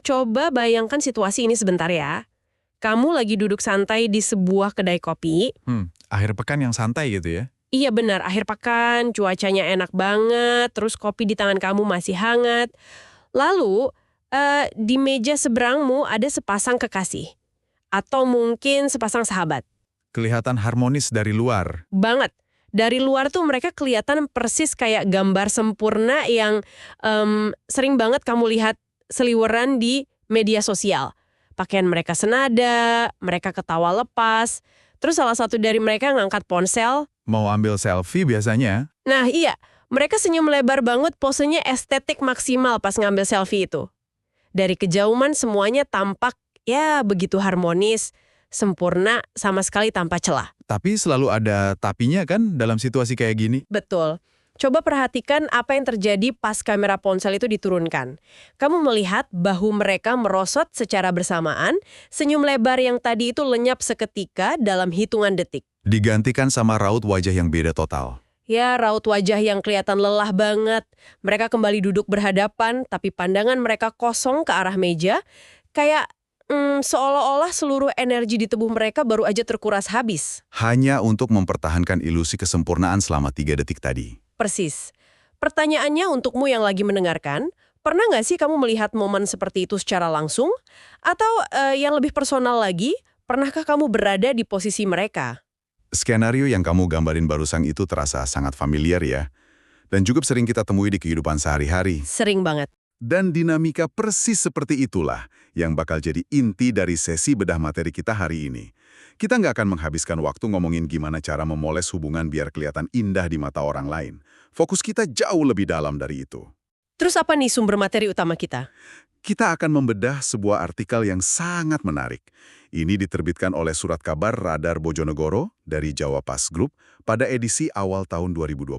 Coba bayangkan situasi ini sebentar ya. Kamu lagi duduk santai di sebuah kedai kopi. Akhir pekan yang santai gitu ya. Iya benar, akhir pekan, cuacanya enak banget, terus kopi di tangan kamu masih hangat. Lalu, di meja seberangmu ada sepasang kekasih. Atau mungkin sepasang sahabat. Kelihatan harmonis dari luar. Banget. Dari luar tuh mereka kelihatan persis kayak gambar sempurna yang sering banget kamu lihat seliweran di media sosial. Pakaian mereka senada, mereka ketawa lepas. Terus salah satu dari mereka ngangkat ponsel. Mau ambil selfie biasanya. Nah iya, mereka senyum lebar banget, posenya estetik maksimal pas ngambil selfie itu. Dari kejauhan semuanya tampak ya begitu harmonis, sempurna, sama sekali tanpa celah. Tapi selalu ada tapinya kan dalam situasi kayak gini. Betul. Coba perhatikan apa yang terjadi pas kamera ponsel itu diturunkan. Kamu melihat bahu mereka merosot secara bersamaan, senyum lebar yang tadi itu lenyap seketika dalam hitungan detik. Digantikan sama raut wajah yang beda total. Ya, raut wajah yang kelihatan lelah banget. Mereka kembali duduk berhadapan, tapi pandangan mereka kosong ke arah meja. Kayak seolah-olah seluruh energi di tubuh mereka baru aja terkuras habis. Hanya untuk mempertahankan ilusi kesempurnaan selama 3 detik tadi. Persis. Pertanyaannya untukmu yang lagi mendengarkan, pernah nggak sih kamu melihat momen seperti itu secara langsung? Atau yang lebih personal lagi, pernahkah kamu berada di posisi mereka? Skenario yang kamu gambarin barusan itu terasa sangat familiar ya. Dan cukup sering kita temui di kehidupan sehari-hari. Sering banget. Dan dinamika persis seperti itulah yang bakal jadi inti dari sesi bedah materi kita hari ini. Kita nggak akan menghabiskan waktu ngomongin gimana cara memoles hubungan biar kelihatan indah di mata orang lain. Fokus kita jauh lebih dalam dari itu. Terus apa nih sumber materi utama kita? Kita akan membedah sebuah artikel yang sangat menarik. Ini diterbitkan oleh Surat Kabar Radar Bojonegoro dari Jawa Pas Group pada edisi awal tahun 2026.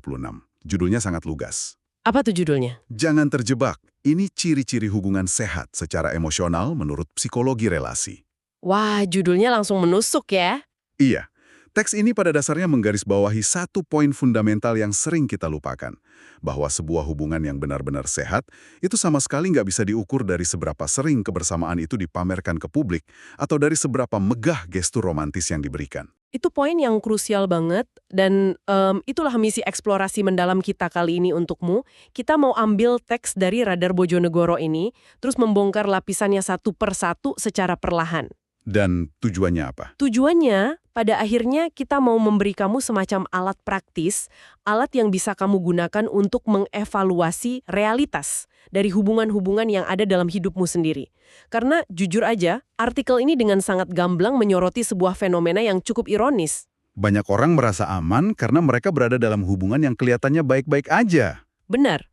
Judulnya sangat lugas. Apa tuh judulnya? Jangan terjebak, ini ciri-ciri hubungan sehat secara emosional menurut psikologi relasi. Wah, judulnya langsung menusuk ya. Iya, teks ini pada dasarnya menggarisbawahi satu poin fundamental yang sering kita lupakan. Bahwa sebuah hubungan yang benar-benar sehat, itu sama sekali nggak bisa diukur dari seberapa sering kebersamaan itu dipamerkan ke publik, atau dari seberapa megah gestur romantis yang diberikan. Itu poin yang krusial banget, dan itulah misi eksplorasi mendalam kita kali ini untukmu. Kita mau ambil teks dari Radar Bojonegoro ini, terus membongkar lapisannya satu persatu secara perlahan. Dan tujuannya apa? Tujuannya, pada akhirnya kita mau memberi kamu semacam alat praktis, alat yang bisa kamu gunakan untuk mengevaluasi realitas dari hubungan-hubungan yang ada dalam hidupmu sendiri. Karena jujur aja, artikel ini dengan sangat gamblang menyoroti sebuah fenomena yang cukup ironis. Banyak orang merasa aman karena mereka berada dalam hubungan yang kelihatannya baik-baik aja. Benar.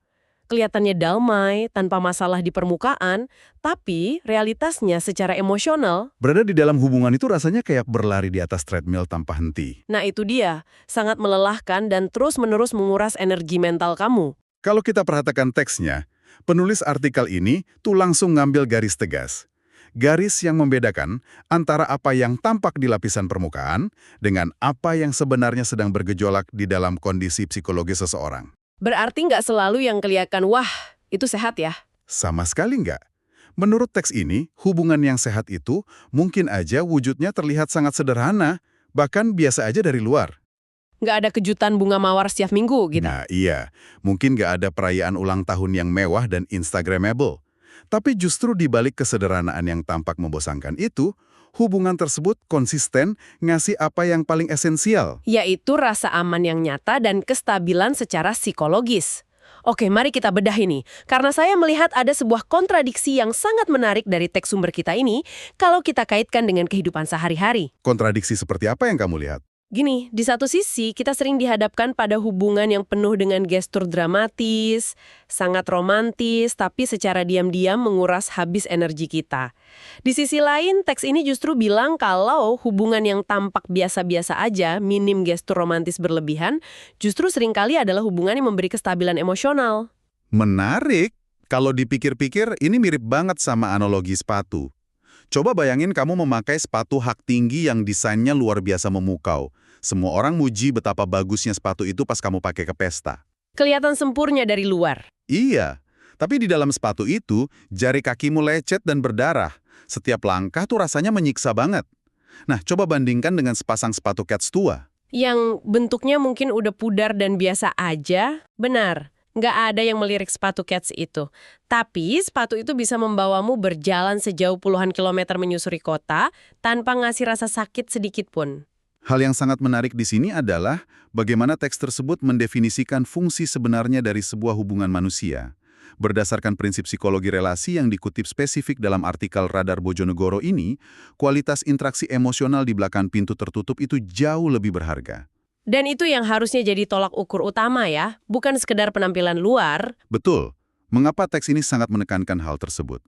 Kelihatannya damai, tanpa masalah di permukaan, tapi realitasnya secara emosional. Berada di dalam hubungan itu rasanya kayak berlari di atas treadmill tanpa henti. Nah itu dia, sangat melelahkan dan terus-menerus menguras energi mental kamu. Kalau kita perhatikan teksnya, penulis artikel ini tuh langsung ngambil garis tegas. Garis yang membedakan antara apa yang tampak di lapisan permukaan dengan apa yang sebenarnya sedang bergejolak di dalam kondisi psikologis seseorang. Berarti nggak selalu yang kelihatan, wah, itu sehat ya? Sama sekali nggak. Menurut teks ini, hubungan yang sehat itu mungkin aja wujudnya terlihat sangat sederhana, bahkan biasa aja dari luar. Nggak ada kejutan bunga mawar setiap minggu gitu. Nah iya, mungkin nggak ada perayaan ulang tahun yang mewah dan Instagramable. Tapi justru di balik kesederhanaan yang tampak membosankan itu, hubungan tersebut konsisten ngasih apa yang paling esensial. Yaitu rasa aman yang nyata dan kestabilan secara psikologis. Oke, mari kita bedah ini. Karena saya melihat ada sebuah kontradiksi yang sangat menarik dari teks sumber kita ini kalau kita kaitkan dengan kehidupan sehari-hari. Kontradiksi seperti apa yang kamu lihat? Gini, di satu sisi kita sering dihadapkan pada hubungan yang penuh dengan gestur dramatis, sangat romantis, tapi secara diam-diam menguras habis energi kita. Di sisi lain, teks ini justru bilang kalau hubungan yang tampak biasa-biasa aja, minim gestur romantis berlebihan, justru seringkali adalah hubungan yang memberi kestabilan emosional. Menarik. Kalau dipikir-pikir, ini mirip banget sama analogi sepatu. Coba bayangin kamu memakai sepatu hak tinggi yang desainnya luar biasa memukau. Semua orang muji betapa bagusnya sepatu itu pas kamu pakai ke pesta. Kelihatan sempurna dari luar. Iya, Tapi di dalam sepatu itu, jari kakimu lecet dan berdarah. Setiap langkah tuh rasanya menyiksa banget. Nah, coba bandingkan dengan sepasang sepatu Keds tua. Yang bentuknya mungkin udah pudar dan biasa aja, benar. Nggak ada yang melirik sepatu Keds itu. Tapi sepatu itu bisa membawamu berjalan sejauh puluhan kilometer menyusuri kota tanpa ngasih rasa sakit sedikit pun. Hal yang sangat menarik di sini adalah bagaimana teks tersebut mendefinisikan fungsi sebenarnya dari sebuah hubungan manusia. Berdasarkan prinsip psikologi relasi yang dikutip spesifik dalam artikel Radar Bojonegoro ini, kualitas interaksi emosional di belakang pintu tertutup itu jauh lebih berharga. Dan itu yang harusnya jadi tolak ukur utama ya, bukan sekedar penampilan luar. Betul. Mengapa teks ini sangat menekankan hal tersebut?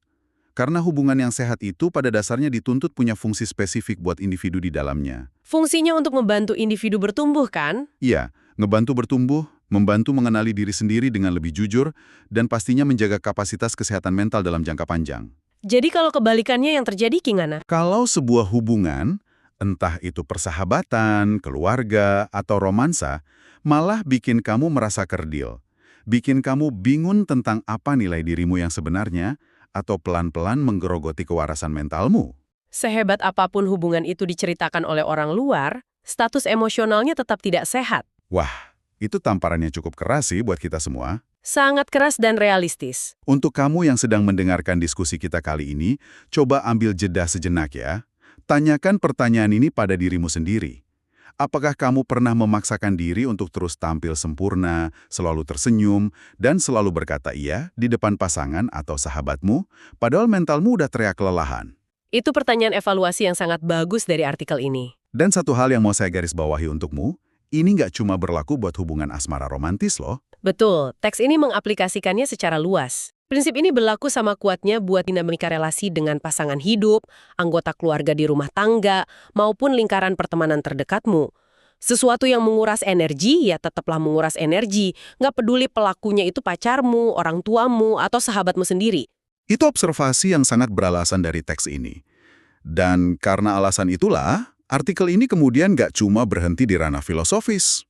Karena hubungan yang sehat itu pada dasarnya dituntut punya fungsi spesifik buat individu di dalamnya. Fungsinya untuk membantu individu bertumbuh kan? Iya, ngebantu bertumbuh, membantu mengenali diri sendiri dengan lebih jujur, dan pastinya menjaga kapasitas kesehatan mental dalam jangka panjang. Jadi kalau kebalikannya yang terjadi gimana? Kalau sebuah hubungan, entah itu persahabatan, keluarga, atau romansa, malah bikin kamu merasa kerdil. Bikin kamu bingung tentang apa nilai dirimu yang sebenarnya, atau pelan-pelan menggerogoti kewarasan mentalmu. Sehebat apapun hubungan itu diceritakan oleh orang luar, status emosionalnya tetap tidak sehat. Wah, itu tamparannya cukup keras sih buat kita semua. Sangat keras dan realistis. Untuk kamu yang sedang mendengarkan diskusi kita kali ini, coba ambil jeda sejenak ya. Tanyakan pertanyaan ini pada dirimu sendiri. Apakah kamu pernah memaksakan diri untuk terus tampil sempurna, selalu tersenyum, dan selalu berkata iya di depan pasangan atau sahabatmu, padahal mentalmu udah teriak kelelahan? Itu pertanyaan evaluasi yang sangat bagus dari artikel ini. Dan satu hal yang mau saya garis bawahi untukmu, ini nggak cuma berlaku buat hubungan asmara romantis loh. Betul, teks ini mengaplikasikannya secara luas. Prinsip ini berlaku sama kuatnya buat dinamika relasi dengan pasangan hidup, anggota keluarga di rumah tangga, maupun lingkaran pertemanan terdekatmu. Sesuatu yang menguras energi, ya tetaplah menguras energi. Nggak peduli pelakunya itu pacarmu, orang tuamu, atau sahabatmu sendiri. Itu observasi yang sangat beralasan dari teks ini. Dan karena alasan itulah, artikel ini kemudian nggak cuma berhenti di ranah filosofis.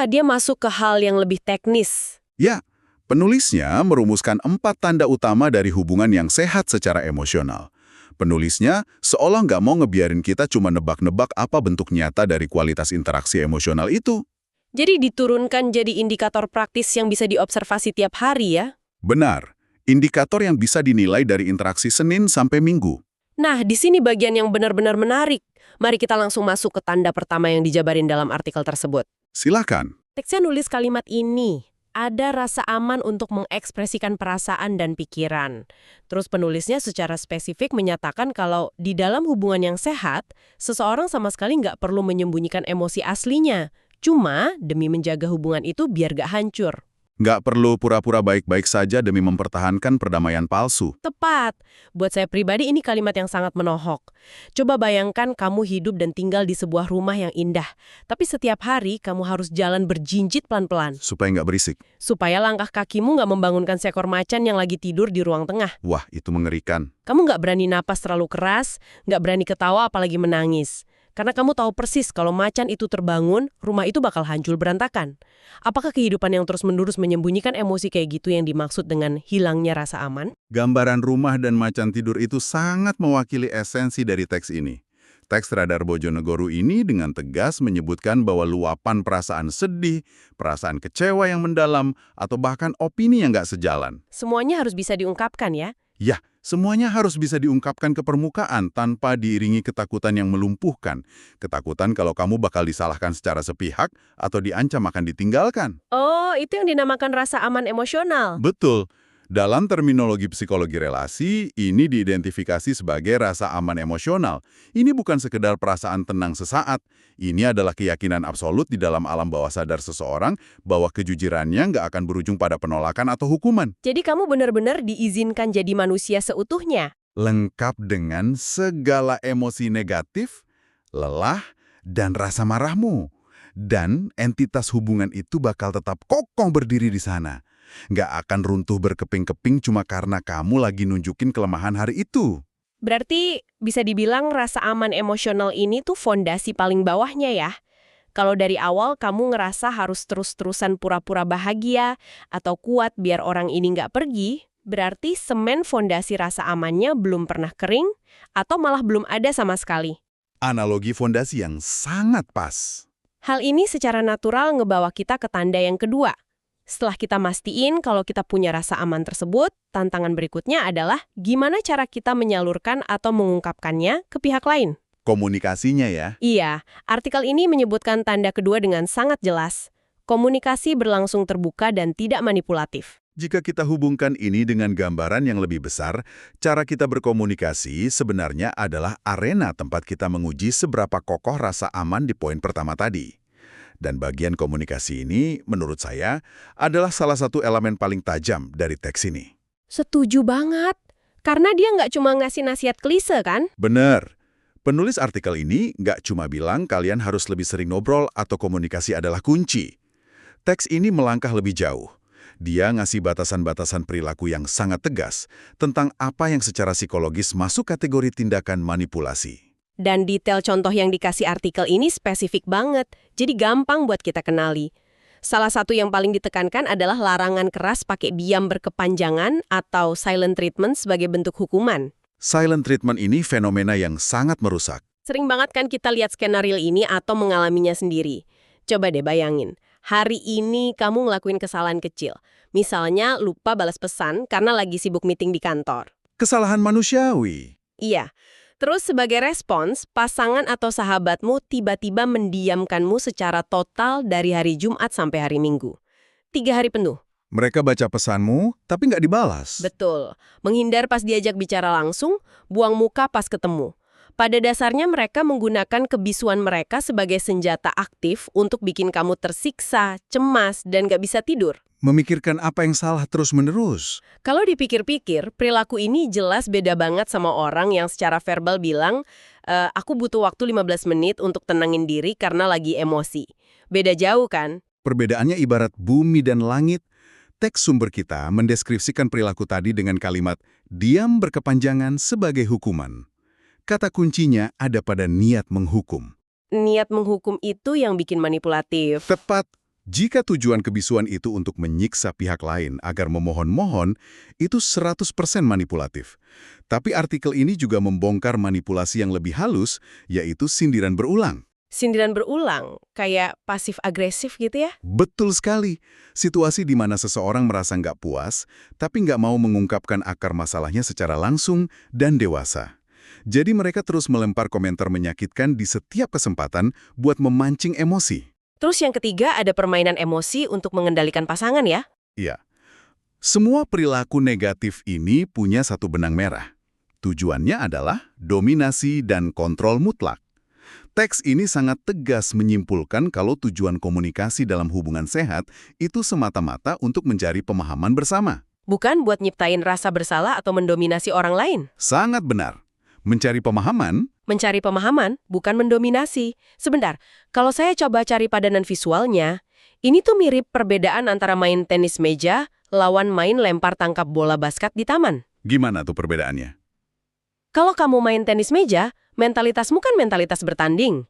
Dia masuk ke hal yang lebih teknis. Ya, penulisnya merumuskan 4 tanda utama dari hubungan yang sehat secara emosional. Penulisnya seolah nggak mau ngebiarin kita cuma nebak-nebak apa bentuk nyata dari kualitas interaksi emosional itu. Jadi diturunkan jadi indikator praktis yang bisa diobservasi tiap hari ya? Benar, indikator yang bisa dinilai dari interaksi Senin sampai Minggu. Nah, di sini bagian yang benar-benar menarik. Mari kita langsung masuk ke tanda pertama yang dijabarin dalam artikel tersebut. Silakan. Teksnya nulis kalimat ini. Ada rasa aman untuk mengekspresikan perasaan dan pikiran. Terus penulisnya secara spesifik menyatakan kalau di dalam hubungan yang sehat, seseorang sama sekali nggak perlu menyembunyikan emosi aslinya. Cuma demi menjaga hubungan itu biar nggak hancur. Nggak perlu pura-pura baik-baik saja demi mempertahankan perdamaian palsu. Tepat. Buat saya pribadi ini kalimat yang sangat menohok. Coba bayangkan kamu hidup dan tinggal di sebuah rumah yang indah. Tapi setiap hari kamu harus jalan berjinjit pelan-pelan. Supaya nggak berisik. Supaya langkah kakimu nggak membangunkan seekor macan yang lagi tidur di ruang tengah. Wah, itu mengerikan. Kamu nggak berani napas terlalu keras, nggak berani ketawa apalagi menangis. Karena kamu tahu persis kalau macan itu terbangun, rumah itu bakal hancur berantakan. Apakah kehidupan yang terus-menerus menyembunyikan emosi kayak gitu yang dimaksud dengan hilangnya rasa aman? Gambaran rumah dan macan tidur itu sangat mewakili esensi dari teks ini. Teks Radar Bojonegoro ini dengan tegas menyebutkan bahwa luapan perasaan sedih, perasaan kecewa yang mendalam, atau bahkan opini yang nggak sejalan. Semuanya harus bisa diungkapkan ya? Ya, semuanya harus bisa diungkapkan ke permukaan tanpa diiringi ketakutan yang melumpuhkan. Ketakutan kalau kamu bakal disalahkan secara sepihak atau diancam akan ditinggalkan. Oh, itu yang dinamakan rasa aman emosional. Betul. Dalam terminologi psikologi relasi, ini diidentifikasi sebagai rasa aman emosional. Ini bukan sekedar perasaan tenang sesaat. Ini adalah keyakinan absolut di dalam alam bawah sadar seseorang bahwa kejujurannya nggak akan berujung pada penolakan atau hukuman. Jadi kamu benar-benar diizinkan jadi manusia seutuhnya. Lengkap dengan segala emosi negatif, lelah, dan rasa marahmu. Dan entitas hubungan itu bakal tetap kokoh berdiri di sana. Nggak akan runtuh berkeping-keping cuma karena kamu lagi nunjukin kelemahan hari itu. Berarti bisa dibilang rasa aman emosional ini tuh fondasi paling bawahnya ya. Kalau dari awal kamu ngerasa harus terus-terusan pura-pura bahagia atau kuat biar orang ini nggak pergi, Berarti semen fondasi rasa amannya belum pernah kering atau malah belum ada sama sekali. Analogi fondasi yang sangat pas. Hal ini secara natural ngebawa kita ke tanda yang kedua. Setelah kita mastiin kalau kita punya rasa aman tersebut, tantangan berikutnya adalah gimana cara kita menyalurkan atau mengungkapkannya ke pihak lain. Komunikasinya ya. Iya, artikel ini menyebutkan tanda kedua dengan sangat jelas. Komunikasi berlangsung terbuka dan tidak manipulatif. Jika kita hubungkan ini dengan gambaran yang lebih besar, cara kita berkomunikasi sebenarnya adalah arena tempat kita menguji seberapa kokoh rasa aman di poin pertama tadi. Dan bagian komunikasi ini, menurut saya, adalah salah satu elemen paling tajam dari teks ini. Setuju banget. Karena dia nggak cuma ngasih nasihat klise kan? Benar. Penulis artikel ini nggak cuma bilang kalian harus lebih sering ngobrol atau komunikasi adalah kunci. Teks ini melangkah lebih jauh. Dia ngasih batasan-batasan perilaku yang sangat tegas tentang apa yang secara psikologis masuk kategori tindakan manipulasi. Dan detail contoh yang dikasih artikel ini spesifik banget, jadi gampang buat kita kenali. Salah satu yang paling ditekankan adalah larangan keras pakai diam berkepanjangan atau silent treatment sebagai bentuk hukuman. Silent treatment ini fenomena yang sangat merusak. Sering banget kan kita lihat skenario ini atau mengalaminya sendiri. Coba deh bayangin. Hari ini kamu ngelakuin kesalahan kecil. Misalnya lupa balas pesan karena lagi sibuk meeting di kantor. Kesalahan manusiawi. Iya. Terus sebagai respons, pasangan atau sahabatmu tiba-tiba mendiamkanmu secara total dari hari Jumat sampai hari Minggu. 3 hari penuh. Mereka baca pesanmu, tapi nggak dibalas. Betul. Menghindar pas diajak bicara langsung, buang muka pas ketemu. Pada dasarnya mereka menggunakan kebisuan mereka sebagai senjata aktif untuk bikin kamu tersiksa, cemas, dan gak bisa tidur. Memikirkan apa yang salah terus-menerus. Kalau dipikir-pikir, perilaku ini jelas beda banget sama orang yang secara verbal bilang, aku butuh waktu 15 menit untuk tenangin diri karena lagi emosi. Beda jauh kan? Perbedaannya ibarat bumi dan langit. Teks sumber kita mendeskripsikan perilaku tadi dengan kalimat diam berkepanjangan sebagai hukuman. Kata kuncinya ada pada niat menghukum. Niat menghukum itu yang bikin manipulatif. Tepat, jika tujuan kebisuan itu untuk menyiksa pihak lain agar memohon-mohon, itu 100% manipulatif. Tapi artikel ini juga membongkar manipulasi yang lebih halus, yaitu sindiran berulang. Sindiran berulang, kayak pasif-agresif gitu ya? Betul sekali. Situasi di mana seseorang merasa nggak puas, tapi nggak mau mengungkapkan akar masalahnya secara langsung dan dewasa. Jadi mereka terus melempar komentar menyakitkan di setiap kesempatan buat memancing emosi. Terus yang ketiga ada permainan emosi untuk mengendalikan pasangan ya? Iya. Semua perilaku negatif ini punya satu benang merah. Tujuannya adalah dominasi dan kontrol mutlak. Teks ini sangat tegas menyimpulkan kalau tujuan komunikasi dalam hubungan sehat itu semata-mata untuk mencari pemahaman bersama. Bukan buat nyiptain rasa bersalah atau mendominasi orang lain. Sangat benar. Mencari pemahaman. Mencari pemahaman, bukan mendominasi. Sebentar, kalau saya coba cari padanan visualnya, ini tuh mirip perbedaan antara main tenis meja lawan main lempar tangkap bola basket di taman. Gimana tuh perbedaannya? Kalau kamu main tenis meja, mentalitasmu kan mentalitas bertanding.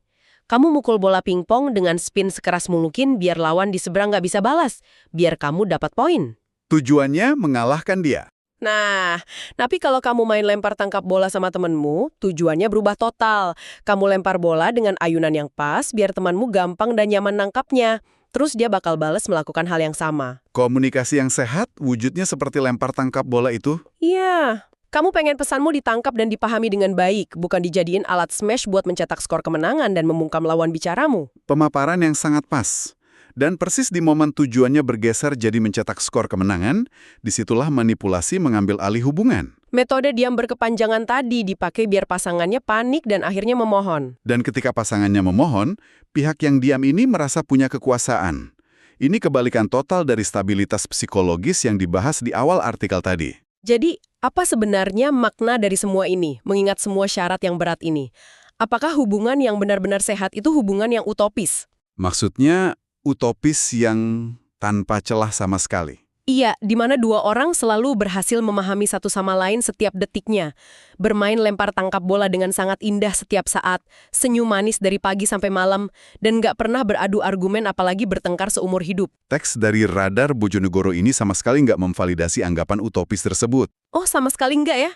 Kamu mukul bola pingpong dengan spin sekeras mungkin biar lawan di seberang nggak bisa balas, biar kamu dapat poin. Tujuannya mengalahkan dia. Nah, tapi kalau kamu main lempar tangkap bola sama temenmu, tujuannya berubah total. Kamu lempar bola dengan ayunan yang pas biar temanmu gampang dan nyaman nangkapnya. Terus dia bakal balas melakukan hal yang sama. Komunikasi yang sehat wujudnya seperti lempar tangkap bola itu? Iya. Kamu pengen pesanmu ditangkap dan dipahami dengan baik, bukan dijadiin alat smash buat mencetak skor kemenangan dan membungkam lawan bicaramu. Pemaparan yang sangat pas. Dan persis di momen tujuannya bergeser jadi mencetak skor kemenangan, disitulah manipulasi mengambil alih hubungan. Metode diam berkepanjangan tadi dipakai biar pasangannya panik dan akhirnya memohon. Dan ketika pasangannya memohon, pihak yang diam ini merasa punya kekuasaan. Ini kebalikan total dari stabilitas psikologis yang dibahas di awal artikel tadi. Jadi, apa sebenarnya makna dari semua ini, mengingat semua syarat yang berat ini? Apakah hubungan yang benar-benar sehat itu hubungan yang utopis? Maksudnya, utopis yang tanpa celah sama sekali. Iya, di mana dua orang selalu berhasil memahami satu sama lain setiap detiknya. Bermain lempar tangkap bola dengan sangat indah setiap saat, senyum manis dari pagi sampai malam, dan nggak pernah beradu argumen apalagi bertengkar seumur hidup. Teks dari Radar Bojonegoro ini sama sekali nggak memvalidasi anggapan utopis tersebut. Oh, sama sekali nggak ya?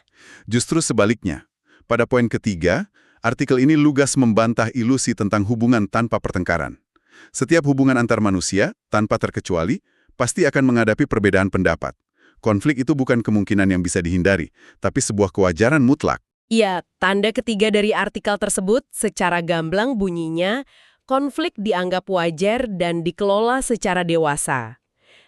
Justru sebaliknya. Pada poin ketiga, artikel ini lugas membantah ilusi tentang hubungan tanpa pertengkaran. Setiap hubungan antar manusia, tanpa terkecuali, pasti akan menghadapi perbedaan pendapat. Konflik itu bukan kemungkinan yang bisa dihindari, tapi sebuah kewajaran mutlak. Iya, tanda ketiga dari artikel tersebut secara gamblang bunyinya, konflik dianggap wajar dan dikelola secara dewasa.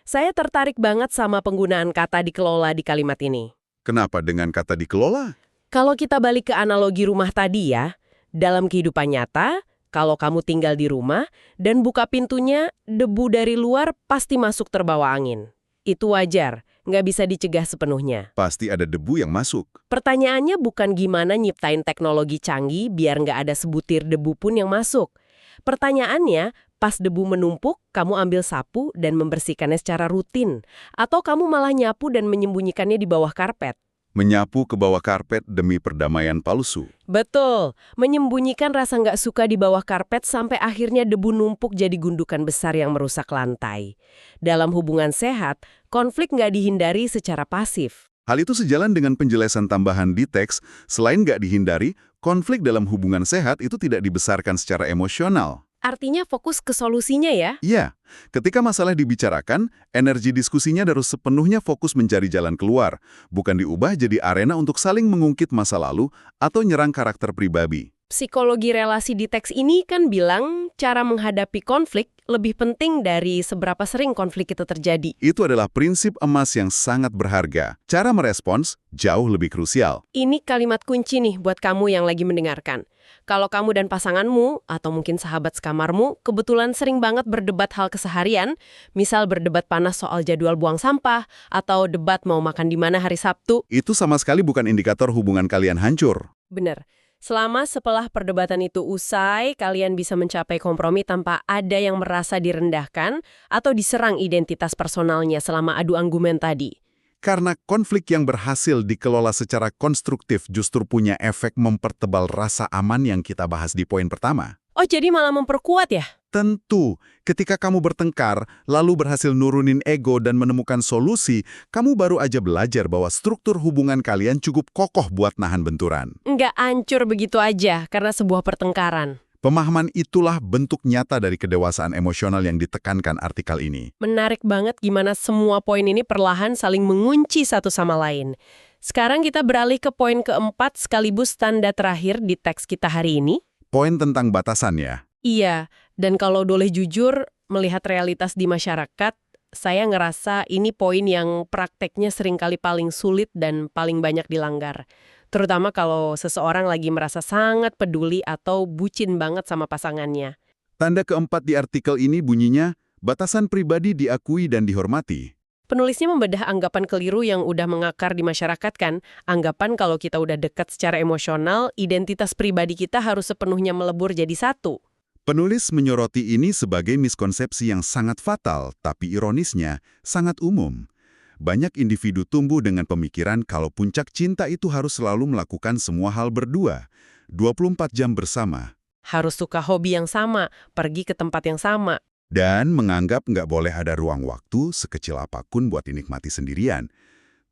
Saya tertarik banget sama penggunaan kata dikelola di kalimat ini. Kenapa dengan kata dikelola? Kalau kita balik ke analogi rumah tadi ya, dalam kehidupan nyata, kalau kamu tinggal di rumah dan buka pintunya, debu dari luar pasti masuk terbawa angin. Itu wajar, nggak bisa dicegah sepenuhnya. Pasti ada debu yang masuk. Pertanyaannya bukan gimana nyiptain teknologi canggih biar nggak ada sebutir debu pun yang masuk. Pertanyaannya, pas debu menumpuk, kamu ambil sapu dan membersihkannya secara rutin. Atau kamu malah nyapu dan menyembunyikannya di bawah karpet. Menyapu ke bawah karpet demi perdamaian palsu. Betul, menyembunyikan rasa nggak suka di bawah karpet sampai akhirnya debu numpuk jadi gundukan besar yang merusak lantai. Dalam hubungan sehat, konflik nggak dihindari secara pasif. Hal itu sejalan dengan penjelasan tambahan di teks, selain nggak dihindari, konflik dalam hubungan sehat itu tidak dibesarkan secara emosional. Artinya fokus ke solusinya ya? Iya, ketika masalah dibicarakan, energi diskusinya harus sepenuhnya fokus mencari jalan keluar, bukan diubah jadi arena untuk saling mengungkit masa lalu atau nyerang karakter pribadi. Psikologi relasi di teks ini kan bilang cara menghadapi konflik lebih penting dari seberapa sering konflik itu terjadi. Itu adalah prinsip emas yang sangat berharga. Cara merespons jauh lebih krusial. Ini kalimat kunci nih buat kamu yang lagi mendengarkan. Kalau kamu dan pasanganmu, atau mungkin sahabat sekamarmu, kebetulan sering banget berdebat hal keseharian, misal berdebat panas soal jadwal buang sampah, atau debat mau makan di mana hari Sabtu. Itu sama sekali bukan indikator hubungan kalian hancur. Bener. Selama setelah perdebatan itu usai, kalian bisa mencapai kompromi tanpa ada yang merasa direndahkan atau diserang identitas personalnya selama adu argumen tadi. Karena konflik yang berhasil dikelola secara konstruktif justru punya efek mempertebal rasa aman yang kita bahas di poin pertama. Oh, jadi malah memperkuat ya? Tentu, ketika kamu bertengkar, lalu berhasil nurunin ego dan menemukan solusi, kamu baru aja belajar bahwa struktur hubungan kalian cukup kokoh buat nahan benturan. Nggak hancur begitu aja karena sebuah pertengkaran. Pemahaman itulah bentuk nyata dari kedewasaan emosional yang ditekankan artikel ini. Menarik banget gimana semua poin ini perlahan saling mengunci satu sama lain. Sekarang kita beralih ke poin keempat sekaligus tanda terakhir di teks kita hari ini. Poin tentang batasan ya. Iya, dan kalau boleh jujur, melihat realitas di masyarakat, saya ngerasa ini poin yang prakteknya seringkali paling sulit dan paling banyak dilanggar. Terutama kalau seseorang lagi merasa sangat peduli atau bucin banget sama pasangannya. Tanda keempat di artikel ini bunyinya, batasan pribadi diakui dan dihormati. Penulisnya membedah anggapan keliru yang udah mengakar di masyarakat kan. Anggapan kalau kita udah dekat secara emosional, identitas pribadi kita harus sepenuhnya melebur jadi satu. Penulis menyoroti ini sebagai miskonsepsi yang sangat fatal, tapi ironisnya sangat umum. Banyak individu tumbuh dengan pemikiran kalau puncak cinta itu harus selalu melakukan semua hal berdua, 24 jam bersama. Harus suka hobi yang sama, pergi ke tempat yang sama. Dan menganggap nggak boleh ada ruang waktu sekecil apapun buat dinikmati sendirian.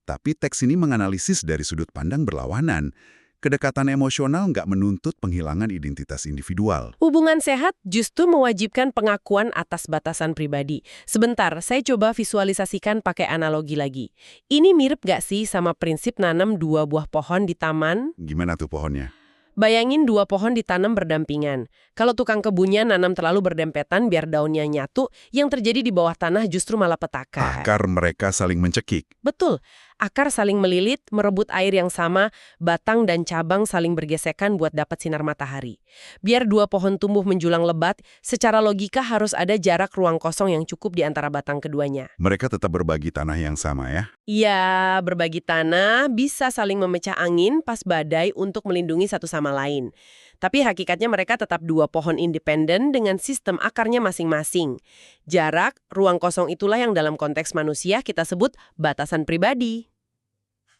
Tapi teks ini menganalisis dari sudut pandang berlawanan. Kedekatan emosional nggak menuntut penghilangan identitas individual. Hubungan sehat justru mewajibkan pengakuan atas batasan pribadi. Sebentar, saya coba visualisasikan pakai analogi lagi. Ini mirip nggak sih sama prinsip nanam 2 buah pohon di taman? Gimana tuh pohonnya? Bayangin 2 pohon ditanam berdampingan. Kalau tukang kebunnya nanam terlalu berdempetan biar daunnya nyatu, yang terjadi di bawah tanah justru malah petaka. Akar mereka saling mencekik. Betul. Akar saling melilit, merebut air yang sama, batang dan cabang saling bergesekan buat dapat sinar matahari. Biar dua pohon tumbuh menjulang lebat, secara logika harus ada jarak ruang kosong yang cukup di antara batang keduanya. Mereka tetap berbagi tanah yang sama ya. Iya, berbagi tanah bisa saling memecah angin pas badai untuk melindungi satu sama lain. Tapi hakikatnya mereka tetap dua pohon independen dengan sistem akarnya masing-masing. Jarak, ruang kosong itulah yang dalam konteks manusia kita sebut batasan pribadi.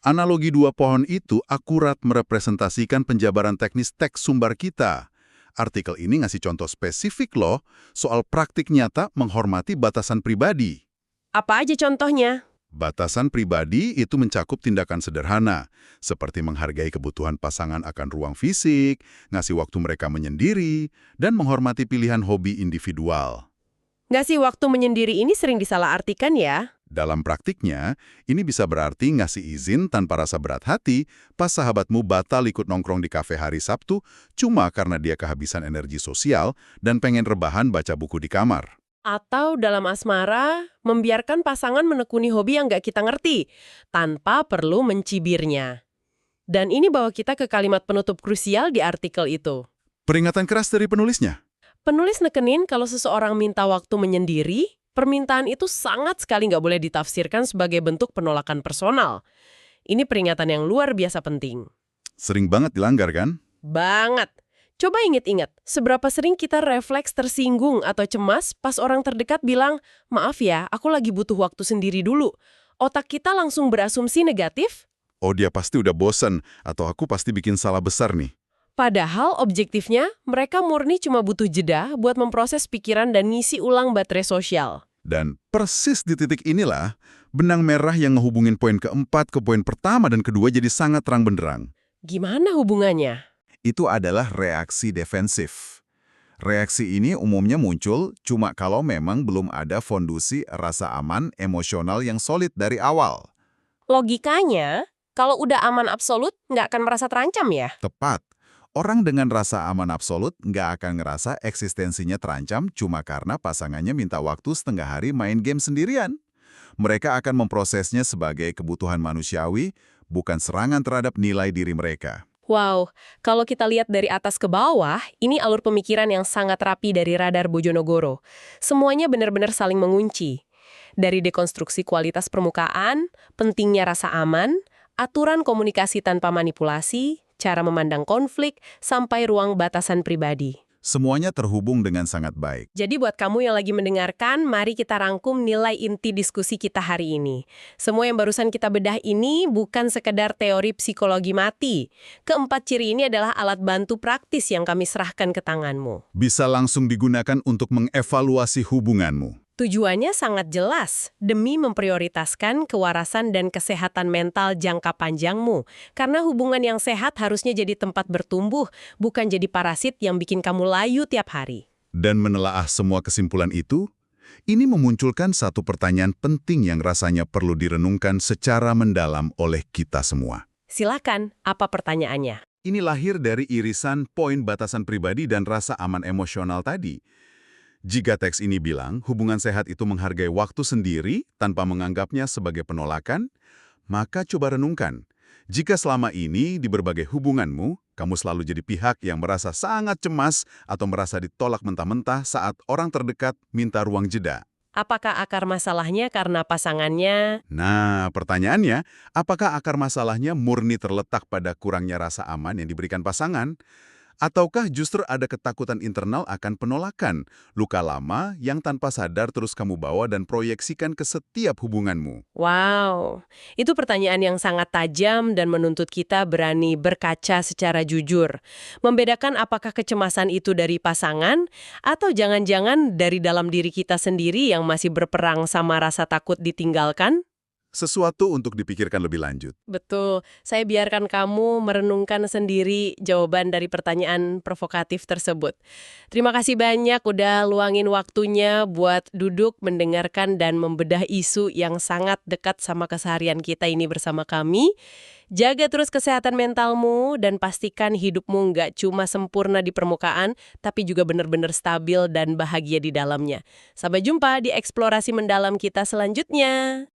Analogi dua pohon itu akurat merepresentasikan penjabaran teknis teks sumber kita. Artikel ini ngasih contoh spesifik loh soal praktik nyata menghormati batasan pribadi. Apa aja contohnya? Batasan pribadi itu mencakup tindakan sederhana, seperti menghargai kebutuhan pasangan akan ruang fisik, ngasih waktu mereka menyendiri, dan menghormati pilihan hobi individual. Ngasih waktu menyendiri ini sering disalahartikan ya. Dalam praktiknya, ini bisa berarti ngasih izin tanpa rasa berat hati pas sahabatmu batal ikut nongkrong di kafe hari Sabtu cuma karena dia kehabisan energi sosial dan pengen rebahan baca buku di kamar. Atau dalam asmara, membiarkan pasangan menekuni hobi yang nggak kita ngerti, tanpa perlu mencibirnya. Dan ini bawa kita ke kalimat penutup krusial di artikel itu. Peringatan keras dari penulisnya. Penulis nekenin kalau seseorang minta waktu menyendiri, permintaan itu sangat sekali nggak boleh ditafsirkan sebagai bentuk penolakan personal. Ini peringatan yang luar biasa penting. Sering banget dilanggar kan? Banget. Coba inget-inget, seberapa sering kita refleks tersinggung atau cemas pas orang terdekat bilang, maaf ya, aku lagi butuh waktu sendiri dulu. Otak kita langsung berasumsi negatif, Oh dia pasti udah bosen, atau aku pasti bikin salah besar nih. padahal objektifnya mereka murni cuma butuh jeda buat memproses pikiran dan ngisi ulang baterai sosial. Dan persis di titik inilah, benang merah yang ngehubungin poin keempat ke poin pertama dan kedua jadi sangat terang benderang. Gimana hubungannya? Itu adalah reaksi defensif. Reaksi ini umumnya muncul cuma kalau memang belum ada fondusi rasa aman emosional yang solid dari awal. Logikanya, kalau udah aman absolut, nggak akan merasa terancam ya? Tepat. Orang dengan rasa aman absolut nggak akan ngerasa eksistensinya terancam cuma karena pasangannya minta waktu setengah hari main game sendirian. Mereka akan memprosesnya sebagai kebutuhan manusiawi, bukan serangan terhadap nilai diri mereka. Wow, kalau kita lihat dari atas ke bawah, ini alur pemikiran yang sangat rapi dari Radar Bojonegoro. Semuanya benar-benar saling mengunci. Dari dekonstruksi kualitas permukaan, pentingnya rasa aman, aturan komunikasi tanpa manipulasi, cara memandang konflik, sampai ruang batasan pribadi. Semuanya terhubung dengan sangat baik. Jadi buat kamu yang lagi mendengarkan, mari kita rangkum nilai inti diskusi kita hari ini. Semua yang barusan kita bedah ini bukan sekedar teori psikologi mati. Keempat ciri ini adalah alat bantu praktis yang kami serahkan ke tanganmu. Bisa langsung digunakan untuk mengevaluasi hubunganmu. Tujuannya sangat jelas, demi memprioritaskan kewarasan dan kesehatan mental jangka panjangmu. Karena hubungan yang sehat harusnya jadi tempat bertumbuh, bukan jadi parasit yang bikin kamu layu tiap hari. Dan menelaah semua kesimpulan itu, ini memunculkan satu pertanyaan penting yang rasanya perlu direnungkan secara mendalam oleh kita semua. Silakan, apa pertanyaannya? Ini lahir dari irisan poin batasan pribadi dan rasa aman emosional tadi. Jika teks ini bilang hubungan sehat itu menghargai waktu sendiri tanpa menganggapnya sebagai penolakan, maka coba renungkan. Jika selama ini di berbagai hubunganmu, kamu selalu jadi pihak yang merasa sangat cemas atau merasa ditolak mentah-mentah saat orang terdekat minta ruang jeda. Apakah akar masalahnya karena pasangannya? Nah, pertanyaannya, apakah akar masalahnya murni terletak pada kurangnya rasa aman yang diberikan pasangan? Ataukah justru ada ketakutan internal akan penolakan, luka lama yang tanpa sadar terus kamu bawa dan proyeksikan ke setiap hubunganmu? Wow, itu pertanyaan yang sangat tajam dan menuntut kita berani berkaca secara jujur. Membedakan apakah kecemasan itu dari pasangan atau jangan-jangan dari dalam diri kita sendiri yang masih berperang sama rasa takut ditinggalkan? Sesuatu untuk dipikirkan lebih lanjut. Betul, saya biarkan kamu merenungkan sendiri jawaban dari pertanyaan provokatif tersebut. Terima kasih banyak udah luangin waktunya buat duduk, mendengarkan, dan membedah isu yang sangat dekat sama keseharian kita ini bersama kami. Jaga terus kesehatan mentalmu dan pastikan hidupmu nggak cuma sempurna di permukaan, tapi juga benar-benar stabil dan bahagia di dalamnya. Sampai jumpa di eksplorasi mendalam kita selanjutnya.